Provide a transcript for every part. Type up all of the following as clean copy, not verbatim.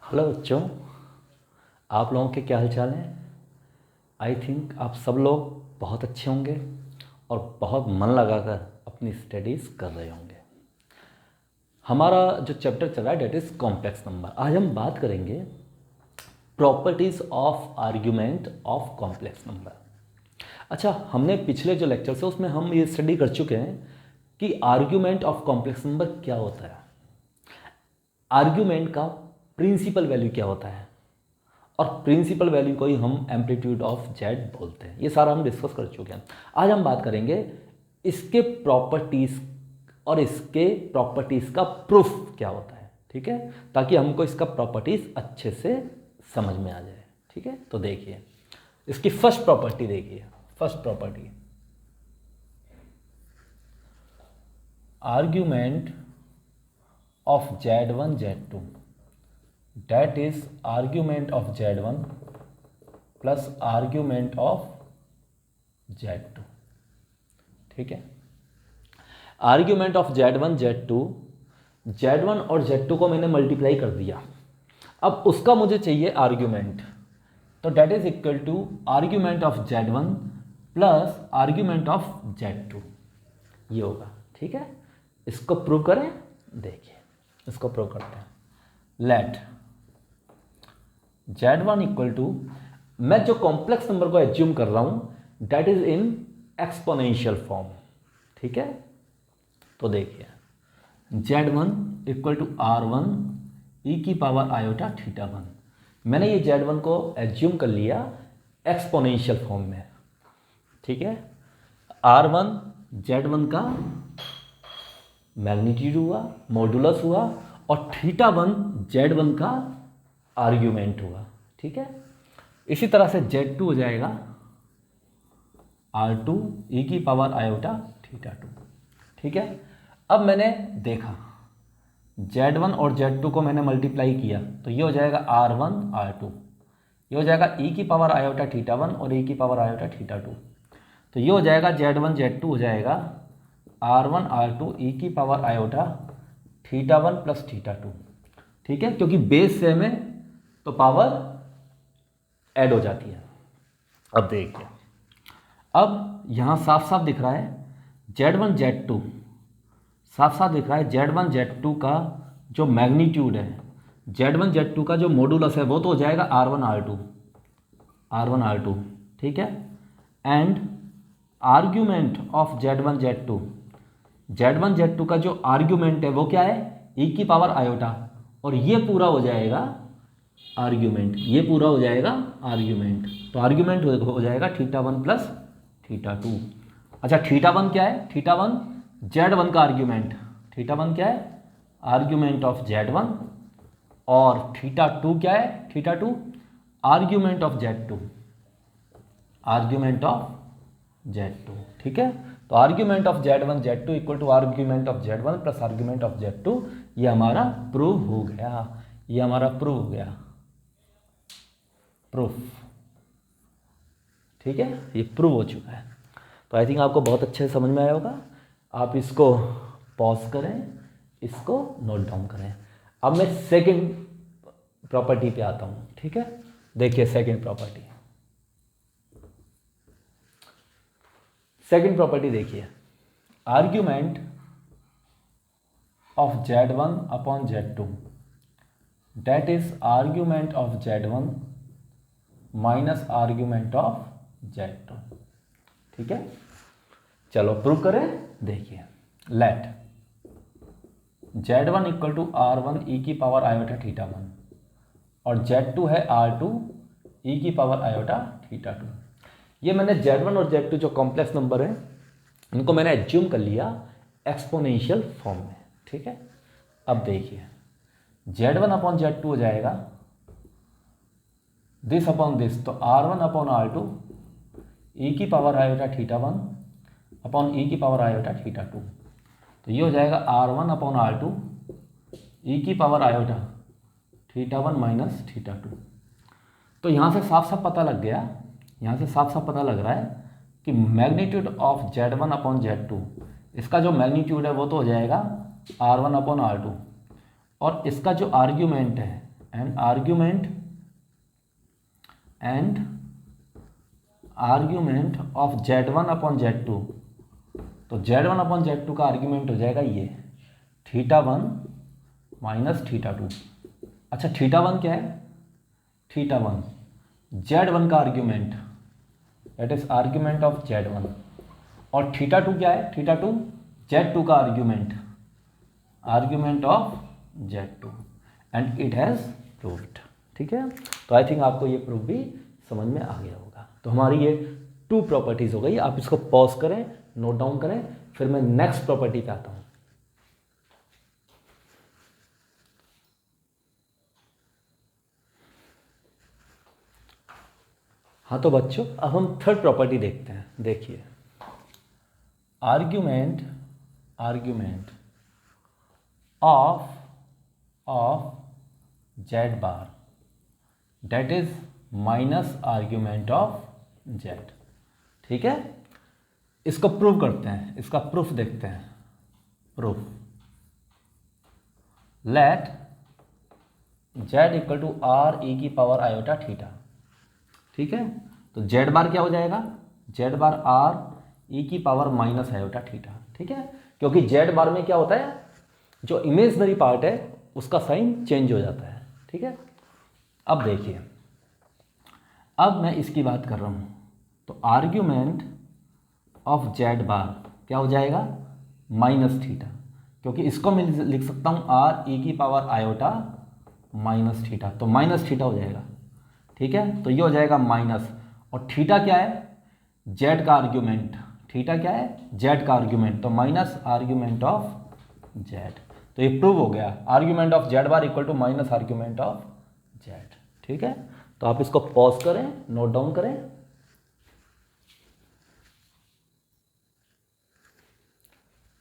Hello बच्चों, आप लोगों के क्या हाल चाल हैं। आई थिंक आप सब लोग बहुत अच्छे होंगे और बहुत मन लगाकर अपनी स्टडीज़ कर रहे होंगे। हमारा जो चैप्टर चल रहा है डेट इज़ कॉम्प्लेक्स नंबर। आज हम बात करेंगे properties of argument of complex number. अच्छा, हमने पिछले जो लेक्चर्स है उसमें हम ये स्टडी कर चुके हैं कि आर्ग्यूमेंट ऑफ कॉम्प्लेक्स नंबर क्या होता है, आर्ग्यूमेंट का प्रिंसिपल वैल्यू क्या होता है, और प्रिंसिपल वैल्यू को ही हम एम्पलीट्यूड ऑफ जेड बोलते हैं। ये सारा हम डिस्कस कर चुके हैं। आज हम बात करेंगे इसके प्रॉपर्टीज़ और इसके प्रॉपर्टीज़ का प्रूफ क्या होता है, ठीक है, ताकि हमको इसका प्रॉपर्टीज़ अच्छे से समझ में आ जाए। ठीक है, तो देखिए इसकी फर्स्ट प्रॉपर्टी देखिए। First property, argument of Z1 Z2, that is argument of Z1 plus argument of Z2। ठीक है, argument of Z1 Z2, Z1 और Z2 को मैंने मल्टीप्लाई कर दिया। अब उसका मुझे चाहिए आर्ग्यूमेंट, तो that is equal to argument of Z1 plus argument of Z2, ये होगा। ठीक है, इसको प्रूव करें। देखिए इसको प्रूव करते हैं। लेट Z1 इक्वल टू, मैं जो कॉम्प्लेक्स नंबर को एज्यूम कर रहा हूं that is in exponential form. ठीक है, तो देखिए Z1 equal to R1 e की पावर आयोटा थीटा 1। मैंने ये Z1 को एज्यूम कर लिया एक्सपोनेंशियल फॉर्म में। ठीक है, R1 Z1 का मैग्नीट्यूड हुआ, मॉडुलस हुआ, और थीटा 1 Z1 का आर्ग्यूमेंट हुआ। ठीक है, इसी तरह से Z2 हो जाएगा R2 e की पावर आयोटा थीटा 2। ठीक है, अब मैंने देखा Z1 और Z2 को मैंने मल्टीप्लाई किया तो ये हो जाएगा R1 R2, ये हो जाएगा e की पावर आयोटा थीटा 1 और e की पावर आयोटा थीटा 2। तो ये हो जाएगा Z1 Z2 हो जाएगा R1 R2 e की power iota theta 1 plus theta 2। ठीक है, क्योंकि बेस सेम है तो पावर ऐड हो जाती है। अब देखिए, अब यहां साफ साफ दिख रहा है Z1 Z2, साफ साफ दिख रहा है Z1 Z2 का जो मैग्नीट्यूड है, Z1 Z2 का जो मॉडुलस है वो तो हो जाएगा R1 R2, R1 R2। ठीक है, and argument of Z1 Z2, Z1 Z2 का जो आर्ग्यूमेंट है वो क्या है, e की पावर आयोटा, और ये पूरा हो जाएगा आर्ग्यूमेंट, ये पूरा हो जाएगा आर्ग्यूमेंट। तो आर्ग्यूमेंट हो जाएगा थीटा 1 प्लस थीटा 2। अच्छा, थीटा 1 क्या है, थीटा 1 Z1 का आर्ग्यूमेंट, थीटा 1 क्या है, आर्ग्यूमेंट ऑफ Z1, और थीटा 2 क्या है, theta 2 argument of Z2, argument of Z2। ठीक है, तो argument of Z1 Z2 equal to argument of Z1 plus argument of Z2, ये हमारा प्रूव हो गया, ये हमारा प्रूव हो गया, प्रूफ। ठीक है, ये प्रूव हो चुका है। तो आई थिंक आपको बहुत अच्छे से समझ में आया होगा। आप इसको पॉज करें, इसको नोट डाउन करें। अब मैं सेकंड प्रॉपर्टी पे आता हूं। ठीक है, देखिए सेकंड प्रॉपर्टी, सेकंड प्रॉपर्टी देखिए, argument of Z1 upon Z2, that is argument of Z1 minus argument of Z2। ठीक है, चलो प्रूव करें। देखिए let Z1 equal to R1 e की पावर आयोटा थीटा 1, और Z2 है R2 e की पावर आयोटा थीटा 2। ये मैंने Z1 और Z2 जो कॉम्प्लेक्स नंबर है इनको मैंने एज्यूम कर लिया एक्सपोनेंशियल फॉर्म में। ठीक है, अब देखिए Z1 अपॉन Z2 हो जाएगा दिस अपॉन दिस, तो R1 अपॉन R2 e की power iota theta 1 upon e की पावर आयोटा थीटा 2। तो ये हो जाएगा R1 अपॉन R2 e की power iota theta 1 minus theta 2। तो यहाँ से साफ साफ पता लग गया, यहाँ से साफ साफ पता लग रहा है कि magnitude of Z1 upon Z2, इसका जो मैग्नीट्यूड है वो तो हो जाएगा R1 अपॉन R2, और इसका जो आर्ग्यूमेंट है and argument of Z1 upon Z2, तो Z1 अपॉन Z2 का आर्ग्यूमेंट हो जाएगा ये θ1 माइनस θ2। अच्छा θ1 क्या है? θ1 Z1 का argument, that is argument of Z1, और θ2 क्या है? θ2 Z2 का argument of Z2, and it has proved. ठीक है, तो आई थिंक आपको ये प्रूफ भी समझ में आ गया होगा। तो हमारी ये 2 प्रॉपर्टीज़ हो गई। आप इसको पॉज करें, नोट डाउन करें, फिर मैं नेक्स्ट प्रॉपर्टी पे आता हूँ। हाँ तो बच्चों, अब हम थर्ड प्रॉपर्टी देखते हैं। देखिए, argument of Z bar, that is minus argument of Z। ठीक है, इसको प्रूव करते हैं, इसका प्रूफ देखते हैं। Proof, let Z equal to R E की पावर आयोटा थीटा। ठीक है, तो Z बार क्या हो जाएगा? Z बार आर ई की पावर माइनस आयोटा थीटा। ठीक है, क्योंकि Z बार में क्या होता है, जो इमेजनरी पार्ट है उसका साइन चेंज हो जाता है। ठीक है, अब देखिए, अब मैं इसकी बात कर रहा हूँ, तो आर्ग्यूमेंट ऑफ Z बार क्या हो जाएगा? माइनस थीटा, क्योंकि इसको मैं लिख सकता हूँ आर ई की पावर आयोटा माइनस थीटा, तो माइनस थीटा हो जाएगा। ठीक है, तो ये हो जाएगा माइनस, और थीटा क्या है? Z का आर्ग्यूमेंट। थीटा क्या है? Z का आर्ग्यूमेंट, तो माइनस आर्ग्यूमेंट ऑफ Z। तो ये प्रूव हो गया, argument of Z bar equal to minus argument of Z। ठीक है, तो आप इसको पॉज करें, नोट डाउन करें।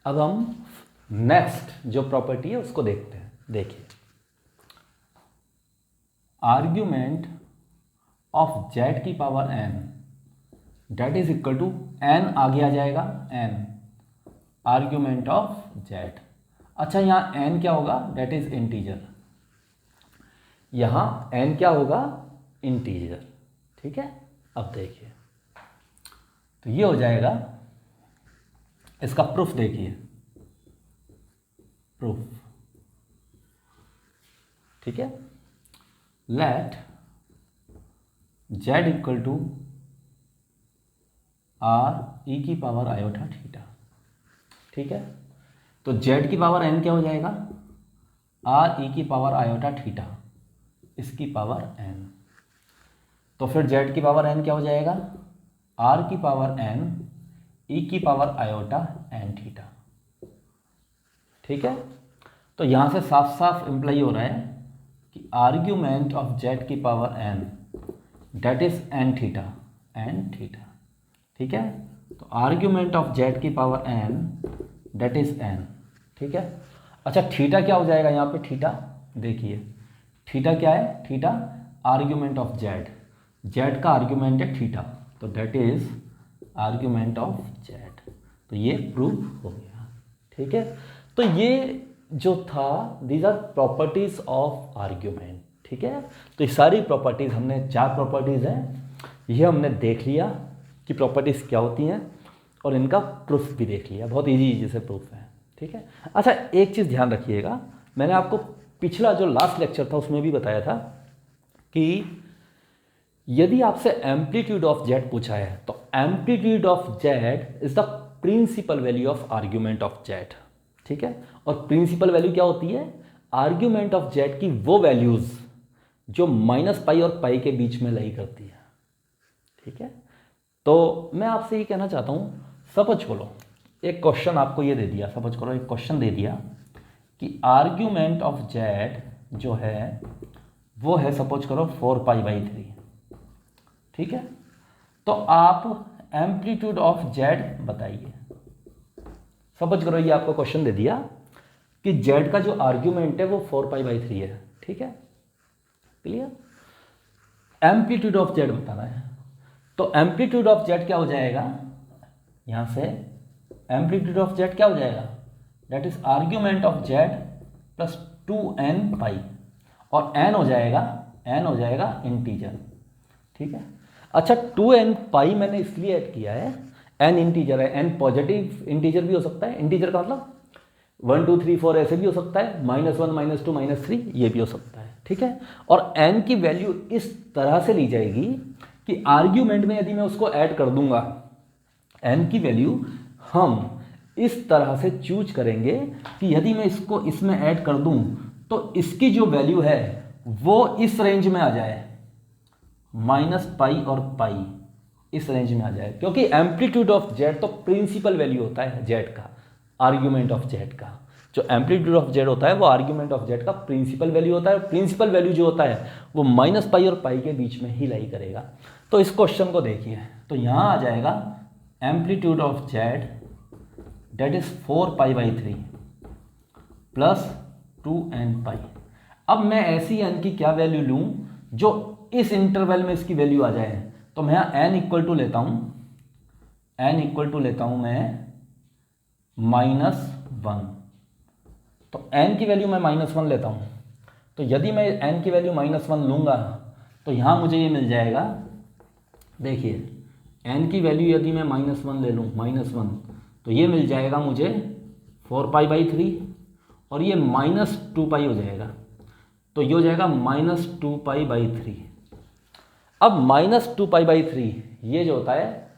अब हम नेक्स्ट जो प्रॉपर्टी है उसको देखते हैं। देखिए, आर्ग्यूमेंट ऑफ Z की power n, that is equal to n आगे आ जाएगा, n आर्ग्यूमेंट ऑफ Z। अच्छा, यहाँ n क्या होगा? That is integer. यहाँ n क्या होगा? इंटीजर। ठीक है, अब देखिए, तो ये हो जाएगा, इसका प्रूफ देखिए, प्रूफ। ठीक है, let Z equal to R E की पावर आयोटा थीटा। ठीक है, तो Z की पावर n क्या हो जाएगा? आर ई की पावर आयोटा थीटा, इसकी पावर n। तो फिर Z की पावर n क्या हो जाएगा? आर की पावर n ई की पावर आयोटा n थीटा। ठीक है, तो यहाँ से साफ साफ इम्प्लाई हो रहा है कि आर्ग्यूमेंट ऑफ Z की power n, that is n theta, n theta. ठीक है, तो आर्ग्यूमेंट ऑफ Z की power n, that is n। ठीक है, अच्छा थीटा क्या हो जाएगा यहाँ पे? थीटा देखिए, थीटा क्या है? Theta argument of Z, Z का आर्ग्यूमेंट है थीटा, तो that is argument of Z। तो ये प्रूव हो गया। ठीक है, तो ये जो था, these are properties of argument. ठीक है, तो ये सारी प्रॉपर्टीज, हमने 4 प्रॉपर्टीज हैं, ये हमने देख लिया कि प्रॉपर्टीज क्या होती हैं, और इनका प्रूफ भी देख लिया। बहुत इजी से प्रूफ है। ठीक है, अच्छा एक चीज़ ध्यान रखिएगा, मैंने आपको पिछला जो लास्ट लेक्चर था उसमें भी बताया था कि यदि आपसे एम्पलीट्यूड ऑफ Z पूछा है, तो amplitude of Z is the principal value of argument of Z। ठीक है, और प्रिंसिपल वैल्यू क्या होती है? आर्ग्यूमेंट ऑफ Z की वो वैल्यूज जो -π और π के बीच में लाई करती है। ठीक है, तो मैं आपसे ये कहना चाहता हूँ, सपोज करो एक क्वेश्चन आपको ये दे दिया, सपोज करो एक क्वेश्चन दे दिया कि आर्ग्यूमेंट ऑफ Z जो है वो है, सपोज करो 4π/3। ठीक है, तो आप एम्पलीट्यूड ऑफ Z बताइए। सपोज करो ये आपको क्वेश्चन दे दिया कि Z का जो आर्ग्यूमेंट है वो 4π/3 है। ठीक है, क्लियर? एम्पलीट्यूड ऑफ Z बताना है, तो एम्पलीट्यूड ऑफ Z क्या हो जाएगा? यहां से एम्पलीट्यूड ऑफ Z क्या हो जाएगा? That is argument of Z plus 2n π, और n हो जाएगा इंटीजर, ठीक है। अच्छा 2n पाई मैंने इसलिए ऐड किया है, n इंटीजर है, n पॉजिटिव इंटीजर भी हो सकता है, इंटीजर का मतलब 1 2 3 4 ऐसे भी हो सकता है, -1 -2 -3 ये भी हो सकता है, ठीक है। और n की वैल्यू इस तरह से ली जाएगी कि आर्ग्यूमेंट में यदि मैं उसको ऐड कर दूंगा, n की वैल्यू हम इस तरह से चूज करेंगे कि यदि मैं इसको इसमें ऐड कर दूं तो इसकी जो वैल्यू है वो इस रेंज में आ जाए, -पाई और पाई इस रेंज में आ जाए, क्योंकि एम्पलीट्यूड ऑफ जेड तो प्रिंसिपल वैल्यू होता है जेड का, आर्ग्यूमेंट ऑफ जेड का जो एम्पलीट्यूड ऑफ जेड होता है वो आर्ग्यूमेंट ऑफ जेड का प्रिंसिपल वैल्यू होता है। प्रिंसिपल वैल्यू जो होता है वो -पाई और पाई के बीच में ही लाई करेगा। तो इस क्वेश्चन को देखिए, तो यहाँ आ जाएगा amplitude of z that is 4π/3 plus 2n pi. अब मैं ऐसी n की क्या वैल्यू लूँ जो इस इंटरवल में इसकी वैल्यू आ जाए, तो मैं यहाँ n इक्वल टू लेता हूँ, मैं -1, तो n की वैल्यू मैं -1 लेता हूँ। तो यदि मैं n की वैल्यू -1 लूँगा तो यहाँ मुझे ये मिल जाएगा, देखिए n की वैल्यू यदि मैं -1 ले लूँ, -1, तो ये मिल जाएगा मुझे 4π/3 और ये -2π हो जाएगा, तो ये हो जाएगा -2π/3। अब -2π/3 ये जो होता है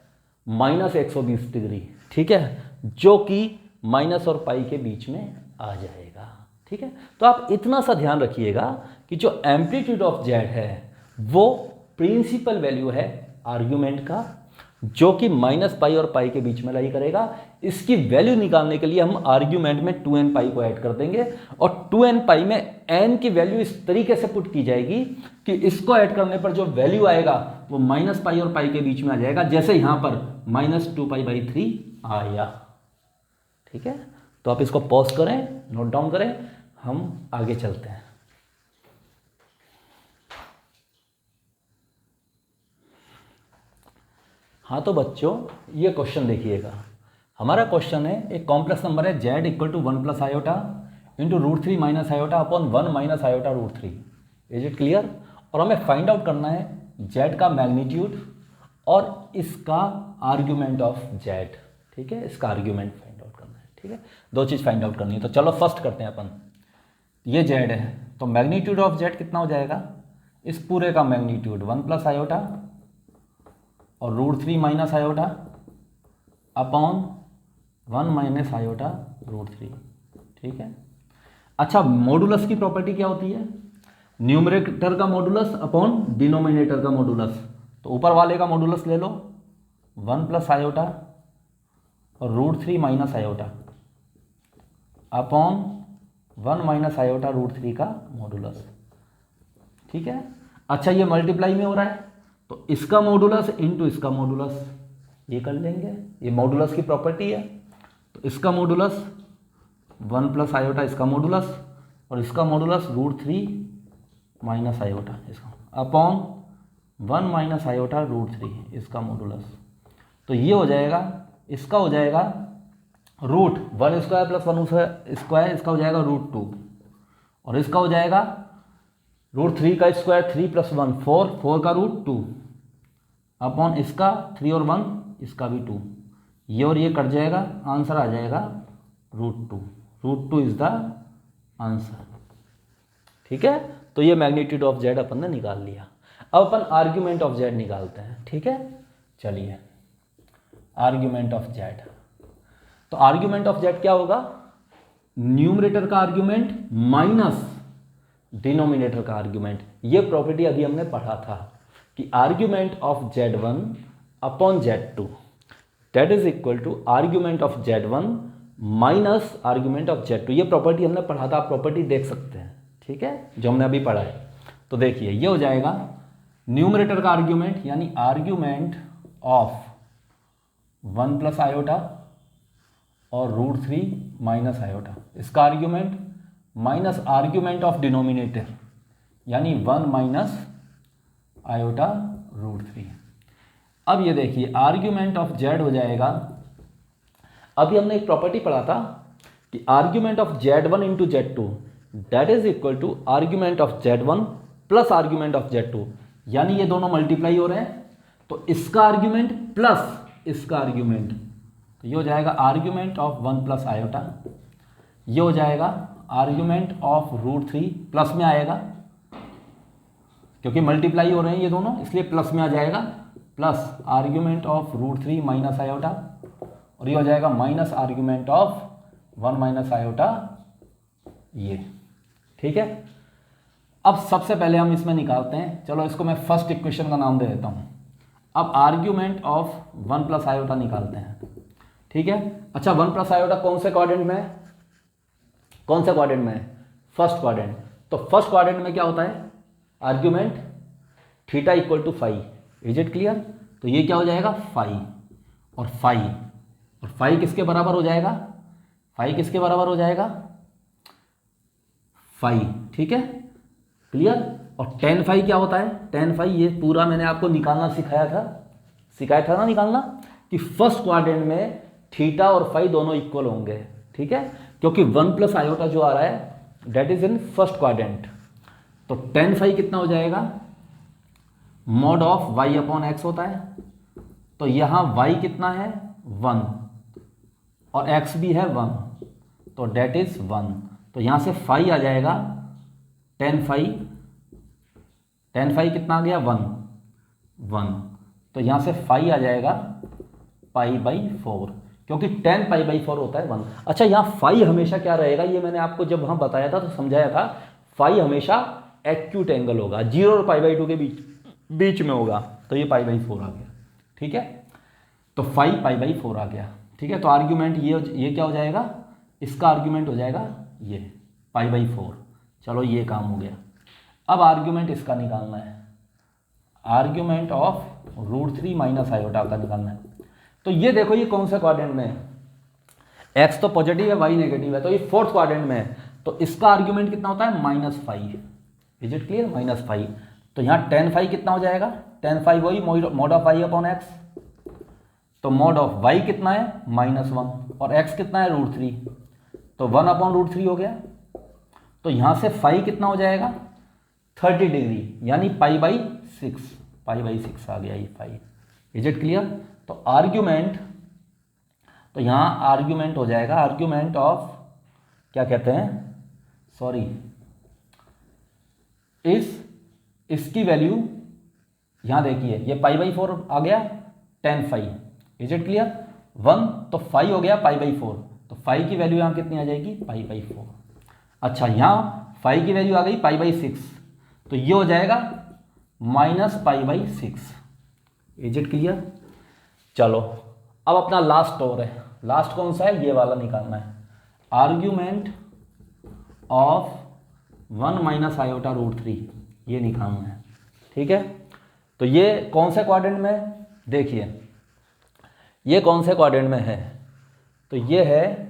-120 डिग्री, ठीक है, जो कि माइनस और पाई के बीच में आ जाएगा, ठीक है। तो आप इतना सा ध्यान रखिएगा कि जो एम्पलीट्यूड ऑफ जेड है वो प्रिंसिपल वैल्यू है आर्ग्यूमेंट का, जो कि -पाई और पाई के बीच में लाई करेगा। इसकी वैल्यू निकालने के लिए हम आर्ग्यूमेंट में 2n पाई को ऐड कर देंगे और 2n पाई में n की वैल्यू इस तरीके से पुट की जाएगी कि इसको ऐड करने पर जो वैल्यू आएगा वो -पाई और पाई के बीच में आ जाएगा, जैसे यहां पर -2π/3 आया, ठीक है। तो आप इसको पॉज करें, नोट डाउन करें, हम आगे चलते हैं। हाँ तो बच्चों ये क्वेश्चन देखिएगा, हमारा क्वेश्चन है एक कॉम्प्लेक्स नंबर है z equal to 1 + iota into √3 - iota upon 1 - iota √3। Is it clear? और हमें फाइंड आउट करना है z का मैग्नीट्यूड और इसका आर्ग्यूमेंट ऑफ z, ठीक है, इसका आर्ग्यूमेंट फाइंड आउट करना है, ठीक है, दो चीज़ फाइंड आउट करनी है। तो चलो फर्स्ट करते हैं अपन, ये z है तो मैग्नीट्यूड ऑफ z कितना हो जाएगा, इस पूरे का मैग्नीट्यूड 1 + आयोटा और √3 - आयोटा अपॉन 1 - आयोटा √3, ठीक है। अच्छा मॉडुलस की प्रॉपर्टी क्या होती है, न्यूमरेटर का मॉडुलस अपॉन डिनोमिनेटर का मॉडुलस। तो ऊपर वाले का मॉडुलस ले लो 1 + आयोटा और √3 - आयोटा अपॉन 1 - आयोटा √3 का मॉडुलस, ठीक है। अच्छा ये मल्टीप्लाई में हो रहा है तो इसका मॉडुलस इंटू इसका मॉडुलस ये कर लेंगे, ये मॉडुलस की प्रॉपर्टी है। तो इसका मॉडुलस 1 + आयोटा इसका मॉडुलस और इसका मॉडुलस √3 - आयोटा इसका अपॉन 1 - आयोटा √3 इसका मॉडुलस। तो ये हो जाएगा, इसका हो जाएगा √1² + 1² इसका हो जाएगा √2 और इसका हो जाएगा √3 का स्क्वायर 3 + 1 4 4 का √2 अपॉन इसका 3 और 1 इसका भी 2, ये और ये कट जाएगा, आंसर आ जाएगा √2। √2 इज द आंसर, ठीक है। तो ये मैग्नीट्यूड ऑफ जेड अपन ने निकाल लिया। अब अपन आर्ग्यूमेंट ऑफ जेड निकालते हैं, ठीक है। चलिए आर्ग्यूमेंट ऑफ जेड, तो आर्ग्यूमेंट ऑफ जेड क्या होगा, न्यूमरेटर का आर्ग्यूमेंट माइनस डिनोमिनेटर का आर्ग्यूमेंट। ये प्रॉपर्टी अभी हमने पढ़ा था कि argument of z1 upon z2 that is equal to argument of z1 minus argument of z2। ये प्रॉपर्टी हमने पढ़ा था, आप प्रॉपर्टी देख सकते हैं, ठीक है, जो हमने अभी पढ़ा है। तो देखिए ये हो जाएगा न्यूमरेटर का आर्ग्यूमेंट यानी आर्ग्यूमेंट ऑफ 1 + आयोटा और √3 - आयोटा, इसका argument minus argument of denominator यानी 1 - आयोटा √3। अब ये देखिए आर्ग्यूमेंट ऑफ जेड हो जाएगा, अभी हमने एक प्रॉपर्टी पढ़ा था कि argument of z1 into z2 that is equal to argument of Z1 plus argument of Z2, यानी ये दोनों मल्टीप्लाई हो रहे हैं, तो इसका आर्ग्यूमेंट प्लस इसका आर्ग्यूमेंट, तो ये हो जाएगा आर्ग्यूमेंट ऑफ 1 प्लस आयोटा, ये हो जाएगा आर्ग्यूमेंट ऑफ √3 प्लस में आएगा क्योंकि मल्टीप्लाई हो रहे हैं ये दोनों, इसलिए प्लस में आ जाएगा, plus argument of √3 minus iota, और ये हो जाएगा minus argument of 1 minus iota, ये ठीक है। अब सबसे पहले हम इसमें निकालते हैं, चलो इसको मैं फर्स्ट इक्वेशन का नाम दे देता हूँ। अब आर्ग्यूमेंट ऑफ 1 प्लस आयोटा निकालते हैं, ठीक है। अच्छा 1 प्लस आयोटा कौन से क्वाड्रेंट में है, कौन से क्वाड्रेंट में है, फर्स्ट क्वाड्रेंट। तो फर्स्ट क्वाड्रेंट में क्या होता है, argument theta equal to phi, is it clear. तो ये क्या हो जाएगा फाई, और फाई किसके बराबर हो जाएगा, फाई किसके बराबर हो जाएगा, फाई, ठीक है क्लियर। और tan फाई क्या होता है, tan फाई ये पूरा मैंने आपको निकालना सिखाया था ना निकालना, कि फर्स्ट क्वाड्रेंट में थीटा और फाई दोनों इक्वल होंगे, ठीक है, क्योंकि 1 प्लस आयोटा जो आ रहा है that is in first quadrant. तो tan फाई कितना हो जाएगा, mod of y upon x होता है, तो यहां y कितना है 1 और x भी है 1, तो डेट इज 1, तो यहां से फाई आ जाएगा tan फाई कितना आ गया 1, तो यहां से फाई आ जाएगा π/4, क्योंकि tan π/4 होता है 1। अच्छा यहाँ फाई हमेशा क्या रहेगा, ये मैंने आपको जब वहाँ बताया था तो समझाया था, फाई हमेशा एक्यूट एंगल होगा, 0 और π/2 के बीच में होगा, तो ये π/4 आ गया, ठीक है। तो फाई π/4 आ गया, ठीक है। तो आर्ग्यूमेंट ये क्या हो जाएगा, इसका आर्ग्यूमेंट हो जाएगा ये π/4, चलो ये काम हो गया। अब आर्ग्यूमेंट इसका निकालना है, आर्ग्यूमेंट ऑफ √3 माइनस आयोटा का निकालना है। तो ये देखो ये कौन सा क्वाड्रेंट में है, x तो पॉजिटिव है y नेगेटिव है, तो ये फोर्थ क्वाड्रेंट में है, तो इसका आर्ग्यूमेंट कितना होता है -5, इज इट क्लियर, -5। तो यहाँ tan फाई कितना हो जाएगा, tan फाई वही mod of y upon x, तो मॉड ऑफ y कितना है -1 और x कितना है √3, तो 1 अपॉन √3 हो गया। तो यहाँ से फाई कितना हो जाएगा 30 डिग्री, यानी π/6 आ गया ये फाई, इज इट क्लियर। तो आर्ग्यूमेंट, तो यहाँ आर्ग्यूमेंट हो जाएगा आर्ग्यूमेंट ऑफ क्या कहते हैं, सॉरी इसकी वैल्यू यहाँ देखिए, ये π/4 आ गया tan phi, is it clear, 1 तो फाई हो गया π/4, तो फाई की वैल्यू यहाँ कितनी आ जाएगी π/4। अच्छा यहाँ फाई की वैल्यू आ गई π/6, तो ये हो जाएगा -π/6, इज इट क्लियर। चलो अब अपना लास्ट और है, लास्ट कौन सा है, ये वाला निकालना है, आर्ग्यूमेंट ऑफ 1 माइनस आयोटा √3, ये निकालना है, ठीक है। तो ये कौन से क्वाड्रेंट में है, देखिए ये कौन से क्वाड्रेंट में है, तो ये है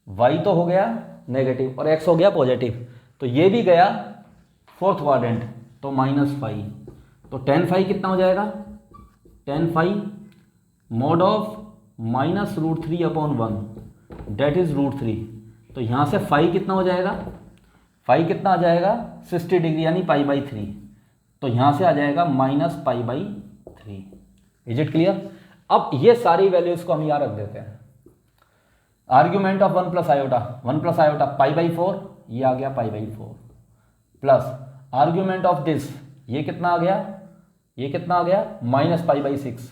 y तो हो गया नेगेटिव और x हो गया पॉजिटिव, तो ये भी गया फोर्थ क्वाड्रेंट, तो -5, तो tan फाई कितना हो जाएगा, tan phi mod of -√3 upon 1 that is √3, तो यहाँ से फाई कितना हो जाएगा, फाई कितना आ जाएगा 60 डिग्री यानी π/3, तो यहाँ से आ जाएगा -π/3, इज इट क्लियर। अब ये सारी वैल्यूज को हम यहाँ रख देते हैं, आर्ग्यूमेंट ऑफ 1 प्लस आयोटा π/4, ये आ गया π/4, प्लस आर्ग्यूमेंट ऑफ दिस, ये कितना आ गया, ये कितना आ गया -π/6,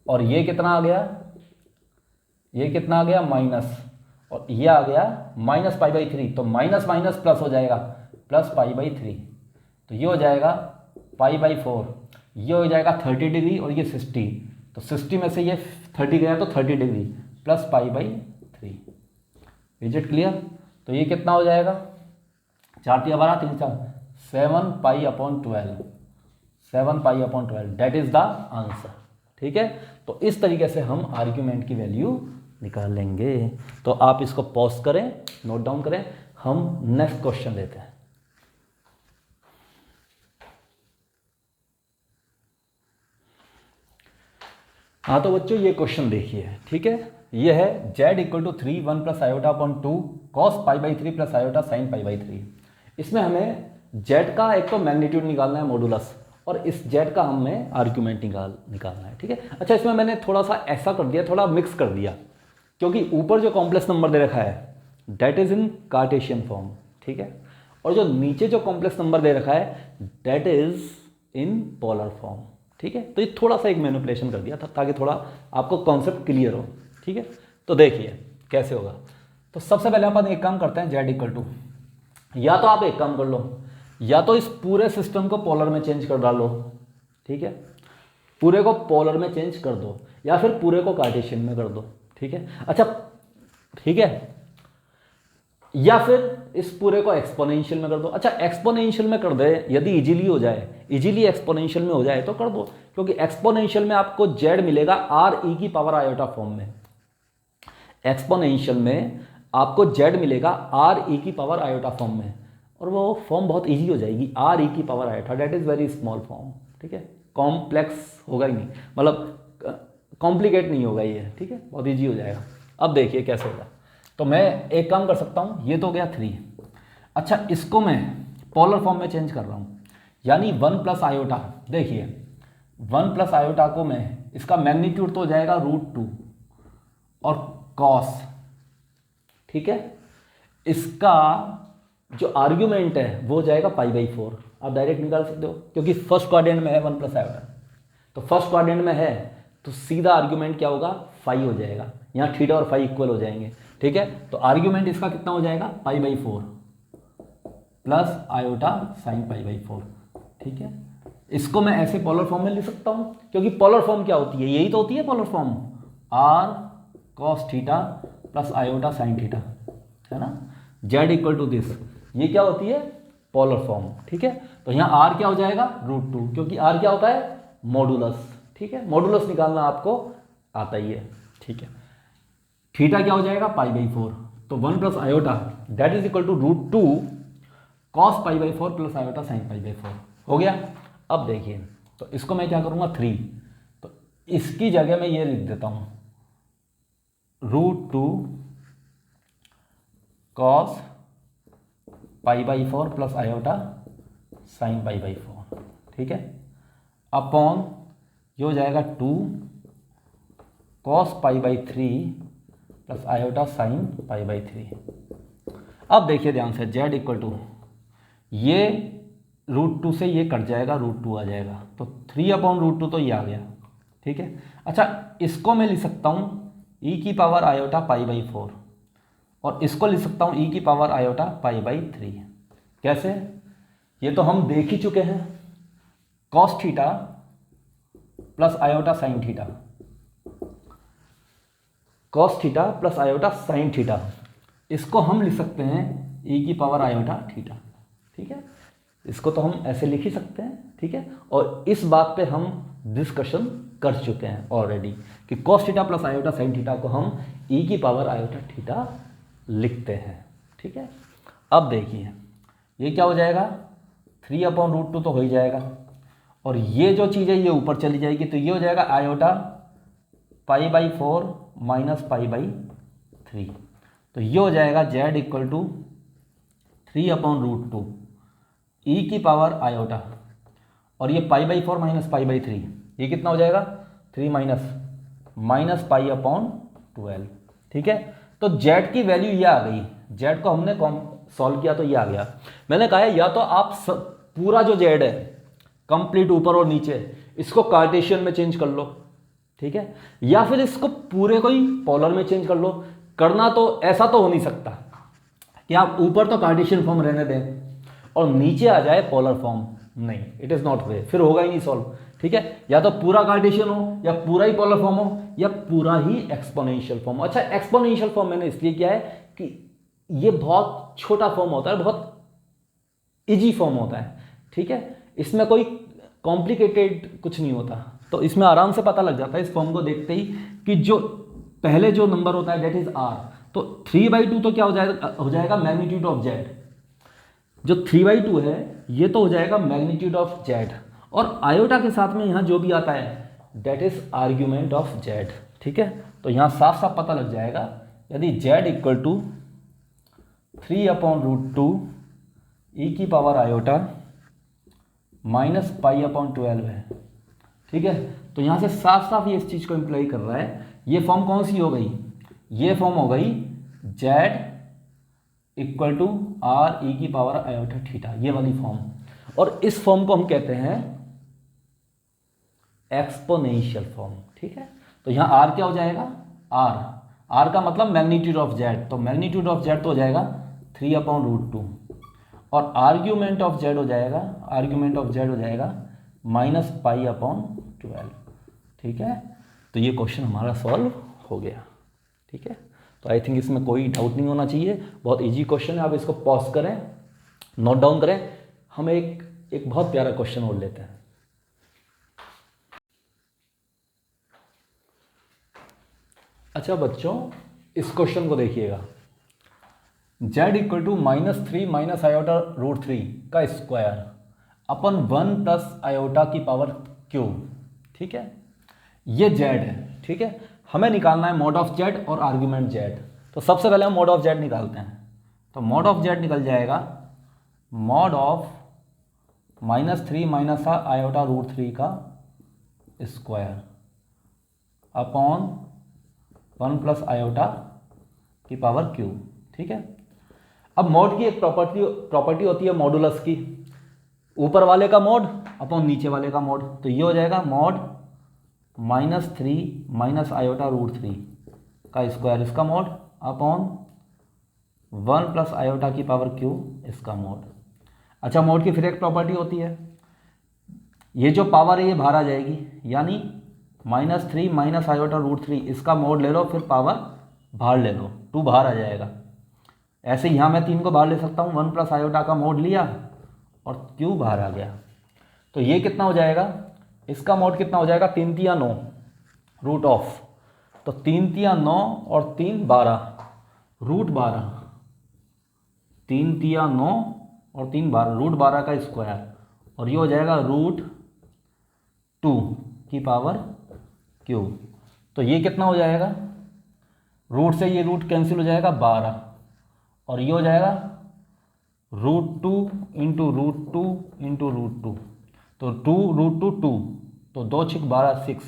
और ये कितना आ गया, ये कितना आ गया माइनस, और ये आ गया -π/3, तो माइनस माइनस प्लस हो जाएगा प्लस π/3, तो ये हो जाएगा π/4, ये हो जाएगा 30 डिग्री और ये 60, तो 60 में से ये 30 गया तो 30 degree plus π/3, is it clear. तो ये कितना हो जाएगा 4 × 12 3 4 7π/12 दैट इज द आंसर, ठीक है। तो इस तरीके से हम आर्ग्यूमेंट की वैल्यू निकाल लेंगे। तो आप इसको पॉज करें, नोट डाउन करें, हम नेक्स्ट क्वेश्चन लेते हैं। हाँ तो बच्चों ये क्वेश्चन देखिए, ठीक है, ये है Z equal to 3 1 plus iota upon 2 cos pi by 3 plus iota sine pi by 3। इसमें हमें जेड का एक तो मैग्नीट्यूड निकालना है मॉडुलस, और इस जेड का हमें आर्ग्यूमेंट निकालना है, ठीक है। अच्छा, इसमें मैंने थोड़ा सा ऐसा कर दिया, थोड़ा मिक्स कर दिया, क्योंकि ऊपर जो कॉम्प्लेक्स नंबर दे रखा है that is in Cartesian form, ठीक है, और जो नीचे जो कॉम्प्लेक्स नंबर दे रखा है that is in polar form, ठीक है। तो ये थोड़ा सा एक मैनिपुलेशन कर दिया था ताकि थोड़ा आपको कॉन्सेप्ट क्लियर हो, ठीक है। तो देखिए कैसे होगा। तो सबसे पहले अपन एक काम करते हैं, जेड इक्वल टू, या तो आप एक काम कर लो, या तो इस पूरे सिस्टम को पोलर में चेंज कर डालो, ठीक है, पूरे को पोलर में चेंज कर दो, या फिर पूरे को कार्टेशियन में कर दो, ठीक है। अच्छा, ठीक है, या फिर इस पूरे को एक्सपोनेंशियल में कर दो। अच्छा, एक्सपोनेंशियल में कर दे यदि इजीली हो जाए, इजीली एक्सपोनेंशियल में हो जाए तो कर दो, क्योंकि एक्सपोनेंशियल में आपको जेड मिलेगा आर ई की पावर आयोटा फॉर्म में। एक्सपोनेंशियल में आपको जेड मिलेगा आर ई की पावर आयोटा फॉर्म में, और वो फॉर्म बहुत इजी हो जाएगी, आर ई की power iota, that is very small form, ठीक है, कॉम्प्लेक्स होगा ही नहीं, मतलब कॉम्प्लिकेट नहीं होगा ये, ठीक है, बहुत इजी हो जाएगा। अब देखिए कैसे होगा। तो मैं एक काम कर सकता हूँ, ये तो गया 3। अच्छा, इसको मैं पोलर फॉर्म में चेंज कर रहा हूँ, यानी 1 प्लस आयोटा, देखिए 1 प्लस आयोटा को मैं, इसका मैग्नीट्यूड तो हो जाएगा √2 और कॉस, ठीक है, इसका जो आर्ग्यूमेंट है वो हो जाएगा π/4। आप डायरेक्ट निकाल सकते हो, क्योंकि फर्स्ट क्वाड्रेंट में है 1 प्लस आयोटा, तो फर्स्ट क्वाड्रेंट में है तो सीधा आर्ग्यूमेंट क्या होगा, फाई हो जाएगा, यहाँ थीटा और फाई इक्वल हो जाएंगे, ठीक है। तो आर्ग्यूमेंट इसका कितना हो जाएगा, π/4 प्लस आयोटा साइन π/4, ठीक है। इसको मैं ऐसे पोलर फॉर्म में लिख सकता हूँ, क्योंकि पोलर फॉर्म क्या होती है, यही तो होती है polar form, r cos theta plus iota sine theta, है ना, जेड इक्वल टू दिस, ये क्या होती है, पोलर फॉर्म, ठीक है। तो यहाँ आर क्या हो जाएगा, √2, क्योंकि आर क्या होता है, मॉडुलस, ठीक है, मॉडुलस निकालना आपको आता ही है, ठीक है। थीटा क्या हो जाएगा, π/4, तो 1 plus iota that is equal to √2 cos π/4 plus iota sine π/4 हो गया। अब देखिए, तो इसको मैं क्या करूँगा, 3, तो इसकी जगह मैं ये लिख देता हूँ √2 कॉस π/4 प्लस आयोटा साइन π/4, ठीक है, अपॉन ये हो जाएगा 2 कॉस π/3 प्लस आयोटा साइन π/3। अब देखिए ध्यान से, जेड इक्वल टू, ये √2 से ये कट जाएगा, √2 आ जाएगा, तो 3/√2 तो ये आ गया, ठीक है। अच्छा, इसको मैं लिख सकता हूँ ई की पावर आयोटा π/4, और इसको लिख सकता हूँ ई की पावर आयोटा π/3। कैसे, ये तो हम देख ही चुके हैं, cos theta plus iota sine theta, cos theta plus iota sine theta, इसको हम लिख सकते हैं ई की पावर आयोटा थीटा, ठीक है, इसको तो हम ऐसे लिख ही सकते हैं, ठीक है। और इस बात पे हम डिस्कशन कर चुके हैं ऑलरेडी कि cos theta plus iota sine theta को हम ई की पावर आयोटा थीटा लिखते हैं, ठीक है। अब देखिए ये क्या हो जाएगा, 3/√2 तो हो ही जाएगा, और ये जो चीज़ है ये ऊपर चली जाएगी, तो ये हो जाएगा आयोटा π/4 माइनस π/3, तो ये हो जाएगा जेड इक्वल टू 3/√2 ई की पावर आयोटा, और ये π/4 माइनस π/3, ये कितना हो जाएगा, 3 माइनस π/12, ठीक है। तो जेड की वैल्यू ये आ गई, जेड को हमने सॉल्व किया तो ये आ गया। मैंने कहा है या तो आप पूरा जो जेड है कंप्लीट ऊपर और नीचे, इसको कार्टेशियन में चेंज कर लो, ठीक है, या फिर इसको पूरे को ही पोलर में चेंज कर लो। करना तो ऐसा तो हो नहीं सकता कि आप ऊपर तो कार्टेशियन फॉर्म रहने दें और नीचे आ जाए पोलर फॉर्म, नहीं, इट इज़ नॉट वे, फिर होगा ही नहीं सॉल्व, ठीक है। या तो पूरा कार्टेशियन हो, या पूरा ही पोलर फॉर्म हो, या पूरा ही एक्सपोनेंशियल फॉर्म हो। अच्छा, एक्सपोनेंशियल फॉर्म मैंने इसलिए किया है कि ये बहुत छोटा फॉर्म होता है, बहुत इजी फॉर्म होता है, ठीक है, इसमें कोई कॉम्प्लिकेटेड कुछ नहीं होता, तो इसमें आराम से पता लग जाता है इस फॉर्म को देखते ही कि जो पहले जो नंबर होता है डेट इज आर, तो 3/2 तो क्या हो जाएगा मैग्नीट्यूड ऑफ जेड, जो 3/2 है ये तो हो जाएगा मैग्नीट्यूड ऑफ जेड, और आयोटा के साथ में यहाँ जो भी आता है that is argument of z, ठीक है, तो यहाँ साफ साफ पता लग जाएगा यदि z इक्वल टू 3/√2 e की पावर आयोटा माइनस π/12 है। ठीक है, तो यहाँ से साफ साफ ये इस चीज़ को इम्प्लाई कर रहा है। ये फॉर्म कौन सी हो गई? ये फॉर्म हो गई z equal to r e की पावर आयोटा थीटा, ये वाली फॉर्म। और इस फॉर्म को हम कहते हैं एक्सपोनेंशियल फॉर्म। ठीक है, तो यहाँ r क्या हो जाएगा? r का मतलब मैग्नीट्यूड ऑफ z, तो मैग्नीट्यूड ऑफ z तो हो जाएगा 3/√2 और आर्ग्यूमेंट ऑफ z हो जाएगा माइनस π/12। ठीक है, तो ये क्वेश्चन हमारा सॉल्व हो गया। ठीक है, तो आई थिंक इसमें कोई डाउट नहीं होना चाहिए, बहुत इजी क्वेश्चन है। आप इसको पॉज करें, नोट डाउन करें। हम एक बहुत प्यारा क्वेश्चन और लेते हैं। अच्छा बच्चों, इस क्वेश्चन को देखिएगा, z equal to -3 minus iota √3 का स्क्वायर अपन 1 प्लस आयोटा की पावर क्यूब। ठीक है, ये z है। ठीक है, हमें निकालना है मोड ऑफ z और आर्ग्यूमेंट z। तो सबसे पहले हम मोड ऑफ z निकालते हैं। तो मोड ऑफ z निकल जाएगा मोड ऑफ -3 माइनस आयोटा √3 का स्क्वायर अपॉन 1 प्लस आयोटा की पावर क्यूब। ठीक है, अब मोड की एक प्रॉपर्टी होती है मॉडुलस की, ऊपर वाले का मोड अपॉन नीचे वाले का मोड। तो ये हो जाएगा मोड -3 माइनस आयोटा √3 का स्क्वायर इसका मोड अपॉन 1 प्लस आयोटा की पावर क्यूब इसका मोड। अच्छा, मोड की फिर एक प्रॉपर्टी होती है, ये जो पावर है ये बाहर आ जाएगी, यानी -3 माइनस आयोटा √3 इसका मोड ले लो, फिर पावर बाहर ले लो, 2 बाहर आ जाएगा। ऐसे यहाँ मैं 3 को बाहर ले सकता हूँ, 1 प्लस आयोटा का मोड लिया और क्यू बाहर आ गया। तो ये कितना हो जाएगा? इसका मोड कितना हो जाएगा? 3 तिया 9 रूट ऑफ, तो 3 तिया 9 और 3 12 रूट 12, 3 तिया 9 और 3 12 रूट 12 का स्क्वायर, और ये हो जाएगा √2 की पावर क्यूब। तो ये कितना हो जाएगा? रूट से ये रूट कैंसिल हो जाएगा 12, और ये हो जाएगा √2 इंटू √2 इंटू √2, तो 2 √2 2, तो 2 6 12 6,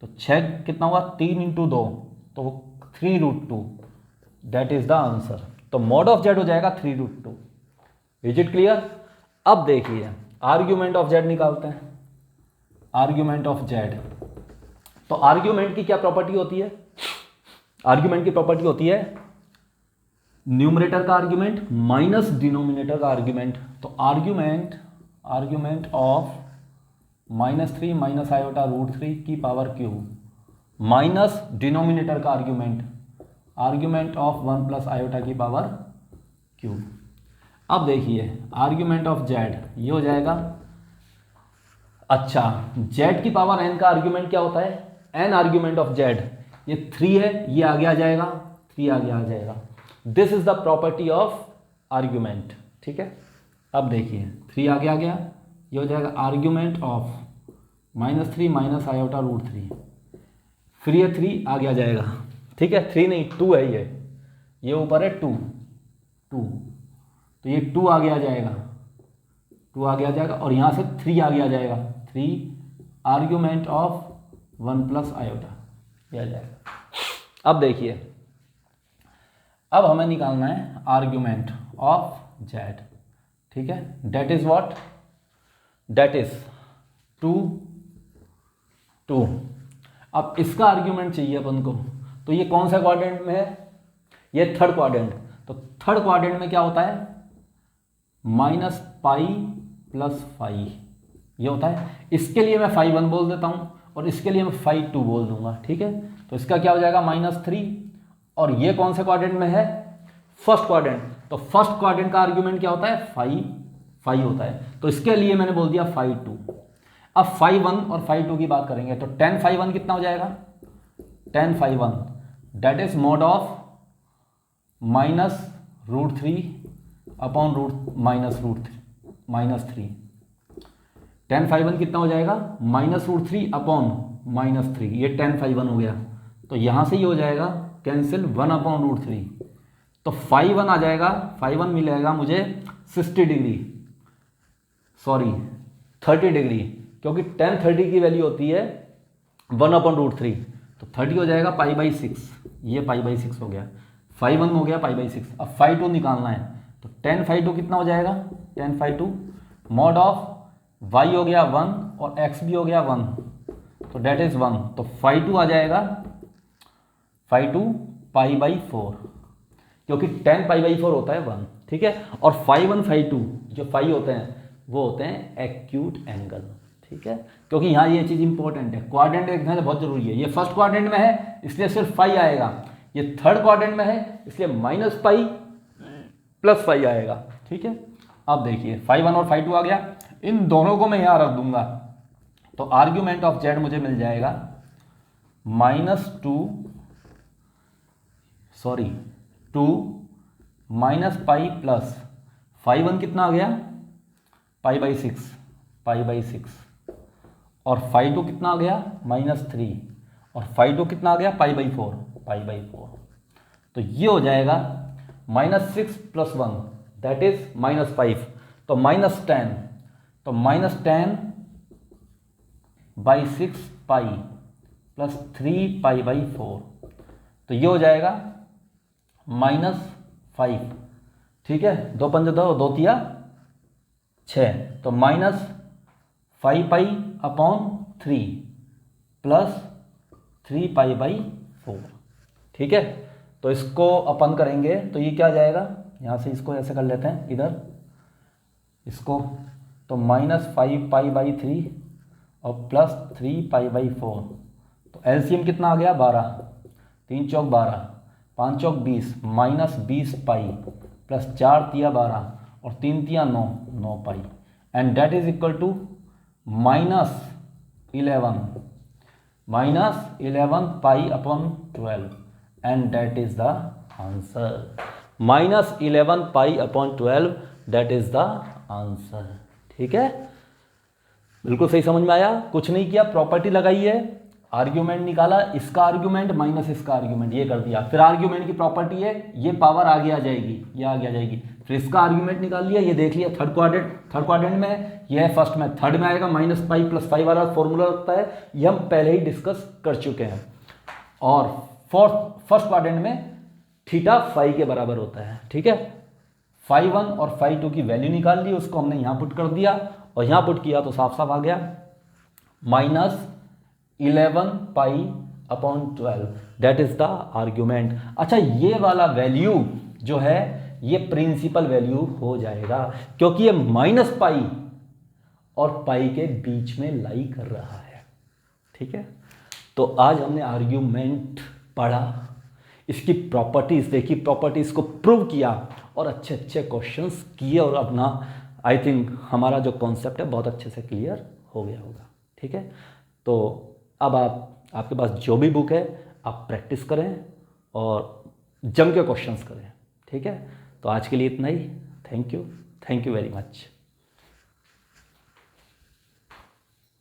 तो 6 कितना हुआ? 3 इंटू 2, तो 3√2, दैट इज द आंसर। तो मोड ऑफ जेड हो जाएगा 3√2। Is it clear? अब देखिए आर्ग्यूमेंट ऑफ जेड निकालते हैं। आर्ग्यूमेंट ऑफ जेड, तो आर्ग्यूमेंट की क्या प्रॉपर्टी होती है? आर्ग्यूमेंट की प्रॉपर्टी होती है न्यूमरेटर का आर्ग्यूमेंट माइनस डिनोमिनेटर का आर्ग्यूमेंट। तो आर्ग्यूमेंट ऑफ -3 माइनस आयोटा √3 की पावर क्यूब माइनस डिनोमिनेटर का आर्ग्यूमेंट ऑफ 1 प्लस आयोटा की पावर क्यूब। अब देखिए आर्ग्यूमेंट ऑफ जेड ये हो जाएगा, अच्छा जेड की पावर n का आर्ग्यूमेंट क्या होता है? n आर्ग्यूमेंट ऑफ जेड, ये 3 है, ये आगे आ जाएगा, 3 आगे आ जाएगा। This is the property of argument. ठीक है, अब देखिए 3 आगे आ गया, ये हो जाएगा आर्ग्यूमेंट ऑफ -3 माइनस आयोटा √3, फिर ये 3 आगे आ जाएगा। ठीक है, 3 नहीं 2 है, ये ऊपर है 2, तो ये 2 आगे आ जाएगा, 2 आगे आ जाएगा, और यहाँ से 3 आगे आ जाएगा, 3 आर्ग्यूमेंट ऑफ 1 प्लस आयोटा, ये आ जाएगा। अब देखिए, अब हमें निकालना है आर्ग्यूमेंट ऑफ जेड। ठीक है, that is what? That is 2 2। अब इसका आर्ग्यूमेंट चाहिए अपन को, तो ये कौन सा क्वाड्रेंट में है? ये थर्ड क्वाड्रेंट। तो थर्ड क्वाड्रेंट में क्या होता है? -π + φ ये होता है। इसके लिए मैं φ1 बोल देता हूँ और इसके लिए मैं φ2 बोल दूंगा। ठीक है, तो इसका क्या हो जाएगा? -3, और ये कौन से क्वाड्रेंट में है? First quadrant. तो फर्स्ट क्वाड्रेंट का आर्ग्यूमेंट क्या होता है? फाई होता है, तो इसके लिए मैंने बोल दिया φ2। अब φ1 और φ2 की बात करेंगे, तो tan φ1 कितना हो जाएगा? tan φ1 that is mod of -√3 upon -3। tan φ1 कितना हो जाएगा? -√3 अपॉन -3, ये tan φ1 हो गया। तो यहाँ से ही हो जाएगा कैंसिल 1/√3, तो फाई 1 आ जाएगा, फाई 1 मिलेगा मुझे 60 डिग्री, सॉरी 30 डिग्री, क्योंकि tan 30 की वैल्यू होती है 1/√3, तो 30 हो जाएगा π/6, ये π/6 हो गया, फाई 1 हो गया π/6। अब फाई 2 निकालना है, तो tan फाई 2 कितना हो जाएगा, tan phi 2 mod of y हो गया 1 और x भी हो गया 1, तो डेट इज 1, तो फाई 2 आ जाएगा, फाई 2 π/4, क्योंकि tan π/4 होता है 1, ठीक है। और फाई 1 फाई 2 जो फाई होते हैं वो होते हैं एक्यूट एंगल, ठीक है, क्योंकि यहाँ ये चीज़ इंपॉर्टेंट है, क्वाड्रेंट देखना बहुत जरूरी है। ये फर्स्ट क्वाड्रेंट में है इसलिए सिर्फ फाई आएगा, ये थर्ड क्वाड्रेंट में है इसलिए -π + फाई आएगा, ठीक है। अब देखिए फाई 1 और फाई 2 आ गया, इन दोनों को मैं यहाँ रख दूंगा, तो आर्ग्यूमेंट ऑफ z मुझे मिल जाएगा -2 -π प्लस फाई 1 कितना आ गया π/6 और फाई 2 कितना आ गया -3 और फाई 2 कितना आ गया π/4, तो ये हो जाएगा -6 + 1 दैट इज -5, तो -10, तो -10/6π + 3π/4, तो ये हो जाएगा -5, ठीक है, 2 पंजे 2, 2 तिया 6, तो -5π/3 + 3π/4, ठीक है। तो इसको अपन करेंगे तो ये क्या आ जाएगा, यहाँ से इसको ऐसे कर लेते हैं इधर इसको, तो -5π/3 और प्लस 3π/4, तो एलसीएम कितना आ गया 12, 3 चौक 12, 5 चौक 20, -20π प्लस 4 तिया 12 और 3 तिया 9, 9π, and that is equal to -11π/12, and that is the answer, -11π/12 that is the answer, ठीक है। बिल्कुल सही समझ में आया, कुछ नहीं किया, प्रॉपर्टी लगाई है, आर्ग्यूमेंट निकाला, इसका आर्ग्यूमेंट माइनस इसका आर्ग्यूमेंट, ये कर दिया, फिर आर्ग्यूमेंट की प्रॉपर्टी है ये पावर आगे आ जाएगी, ये आगे आ जाएगी, फिर इसका आर्ग्यूमेंट निकाल लिया, ये देख लिया थर्ड क्वाड्रेंट में है, ये है फर्स्ट में, थर्ड में आएगा -π + 5 वाला फॉर्मूला लगता है, ये हम पहले ही डिस्कस कर चुके हैं। और फर्स्ट क्वाड्रेंट में थीटा फाई के बराबर होता है, ठीक है। फाई 1 और फाई 2 की वैल्यू निकाल ली, उसको हमने यहाँ पुट कर दिया और यहाँ पुट किया तो साफ साफ आ गया -11π/12, दैट इज द आर्ग्यूमेंट। अच्छा, ये वाला वैल्यू जो है ये प्रिंसिपल वैल्यू हो जाएगा, क्योंकि ये -π और पाई के बीच में लाई कर रहा है, ठीक है। तो आज हमने आर्ग्यूमेंट पढ़ा, इसकी प्रॉपर्टीज देखी, प्रॉपर्टीज को प्रूव किया और अच्छे अच्छे क्वेश्चंस किए, और अपना आई थिंक हमारा जो कॉन्सेप्ट है बहुत अच्छे से क्लियर हो गया होगा, ठीक है। तो अब आपके पास जो भी बुक है आप प्रैक्टिस करें और जम के क्वेश्चंस करें, ठीक है। तो आज के लिए इतना ही, थैंक यू वेरी मच।